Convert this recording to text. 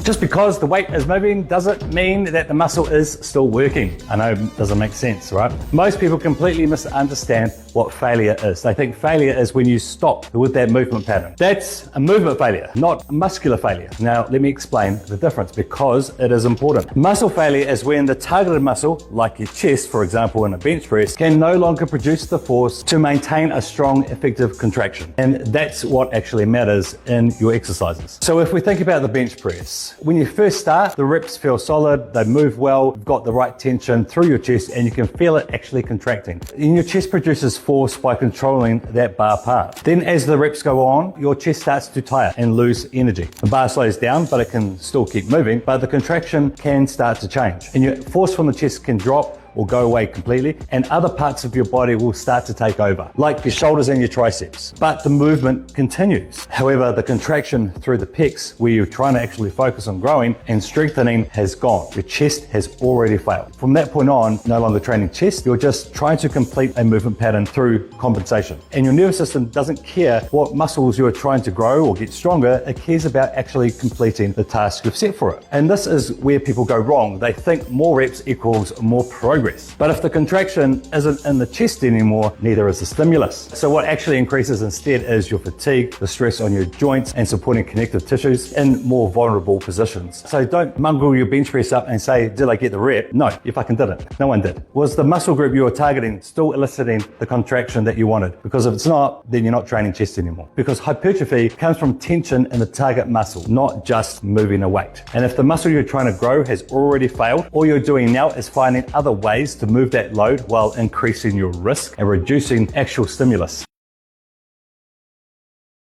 Just because the weight is moving doesn't mean that the muscle is still working. I know it doesn't make sense, right? Most people completely misunderstand what failure is. They think failure is when you stop with that movement pattern. That's a movement failure, not a muscular failure. Now, let me explain the difference because it is important. Muscle failure is when the targeted muscle, like your chest, for example, in a bench press, can no longer produce the force to maintain a strong, effective contraction. And that's what actually matters in your exercises. So if we think about the bench press, when you first start, the reps feel solid, they move well, you've got the right tension through your chest, and you can feel it actually contracting. And your chest produces force by controlling that bar part. Then as the reps go on, your chest starts to tire and lose energy. The bar slows down, but it can still keep moving, but the contraction can start to change. And your force from the chest can drop or go away completely, and other parts of your body will start to take over, like your shoulders and your triceps. But the movement continues. However, the contraction through the pecs, where you're trying to actually focus on growing and strengthening, has gone. Your chest has already failed. From that point on, no longer training chest, you're just trying to complete a movement pattern through compensation. And your nervous system doesn't care what muscles you're trying to grow or get stronger, it cares about actually completing the task you've set for it. And this is where people go wrong. They think more reps equals more progress. But if the contraction isn't in the chest anymore, neither is the stimulus. So what actually increases instead is your fatigue, the stress on your joints and supporting connective tissues in more vulnerable positions. So don't mungle your bench press up and say, did I get the rep? No, you fucking didn't. No one did. Was the muscle group you were targeting still eliciting the contraction that you wanted? Because if it's not, then you're not training chest anymore. Because hypertrophy comes from tension in the target muscle, not just moving a weight. And if the muscle you're trying to grow has already failed, all you're doing now is finding other ways to move that load while increasing your risk and reducing actual stimulus.